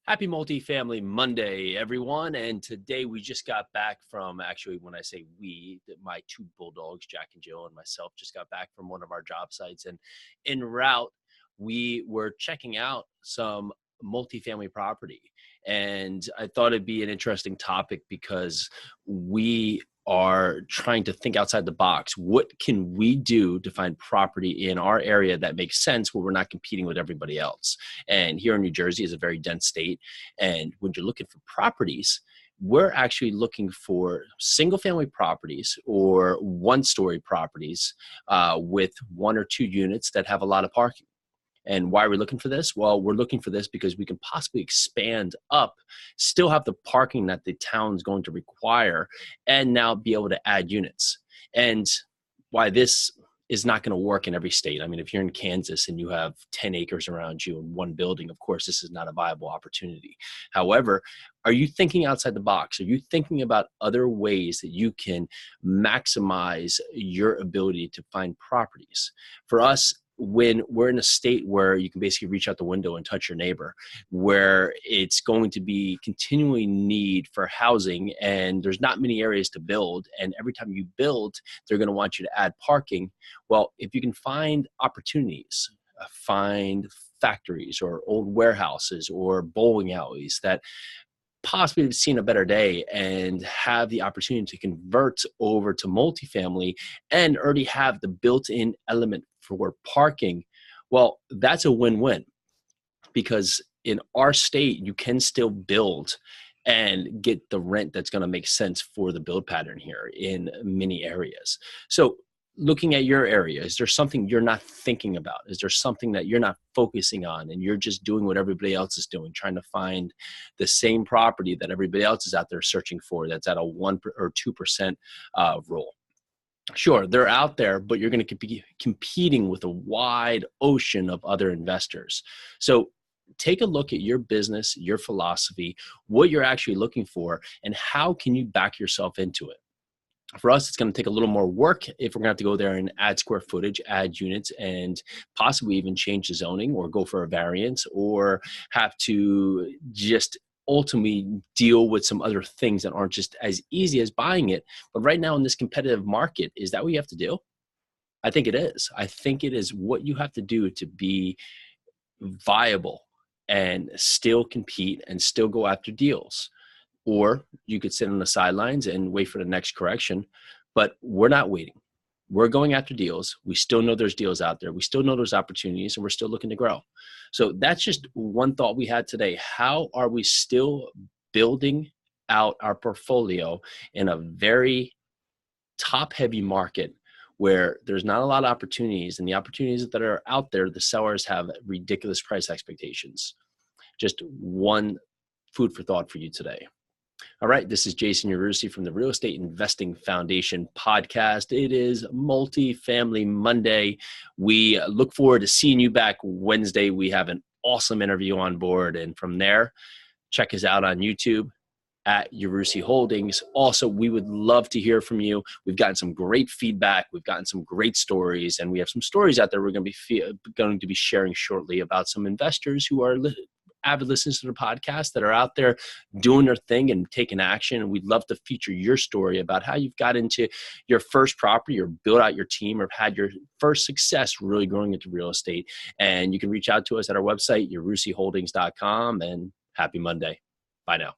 Happy Multifamily Monday, everyone. And today we just got back from, actually, when I say we, my two bulldogs, Jack and Jill, and myself, just got back from one of our job sites. And en route, we were checking out some multifamily property. And I thought it'd be an interesting topic because we are trying to think outside the box. What can we do to find property in our area that makes sense where we're not competing with everybody else? And here in New Jersey is a very dense state. And when you're looking for properties, we're actually looking for single family properties or one-story properties with one or two units that have a lot of parking. And why are we looking for this? Well, we're looking for this because we can possibly expand up, still have the parking that the town's going to require, and now be able to add units. And why this is not going to work in every state. I mean, if you're in Kansas and you have 10 acres around you in one building, of course, this is not a viable opportunity. However, are you thinking outside the box? Are you thinking about other ways that you can maximize your ability to find properties? For us, when we're in a state where you can basically reach out the window and touch your neighbor, where it's going to be continually need for housing and there's not many areas to build, and every time you build, they're going to want you to add parking. Well, if you can find opportunities, find factories or old warehouses or bowling alleys that possibly have seen a better day and have the opportunity to convert over to multifamily and already have the built-in element for parking, well, that's a win-win, because in our state, you can still build and get the rent that's going to make sense for the build pattern here in many areas. So looking at your area, is there something you're not thinking about? Is there something that you're not focusing on and you're just doing what everybody else is doing, trying to find the same property that everybody else is out there searching for that's at a 1 or 2% rule? Sure, they're out there, but you're going to be competing with a wide ocean of other investors. So take a look at your business, your philosophy, what you're actually looking for, and how can you back yourself into it. For us, it's going to take a little more work if we're going to have to go there and add square footage, add units, and possibly even change the zoning or go for a variance, or have to just ultimately deal with some other things that aren't just as easy as buying it. But right now in this competitive market, is that what you have to do? I think it is. I think it is what you have to do to be viable and still compete and still go after deals. Or you could sit on the sidelines and wait for the next correction, but we're not waiting. We're going after deals. We still know there's deals out there. We still know there's opportunities, and we're still looking to grow. So that's just one thought we had today. How are we still building out our portfolio in a very top-heavy market where there's not a lot of opportunities, and the opportunities that are out there, the sellers have ridiculous price expectations? Just one food for thought for you today. All right, this is Jason Yarusi from the Real Estate Investing Foundation podcast. It is Multifamily Monday. We look forward to seeing you back Wednesday. We have an awesome interview on board. And from there, check us out on YouTube at Yarusi Holdings. Also, we would love to hear from you. We've gotten some great feedback. We've gotten some great stories, and we have some stories out there we're going to be sharing shortly about some investors who are avid listeners to the podcast that are out there doing their thing and taking action. And we'd love to feature your story about how you've got into your first property or built out your team or had your first success really growing into real estate. And you can reach out to us at our website, yarusiholdings.com, and happy Monday. Bye now.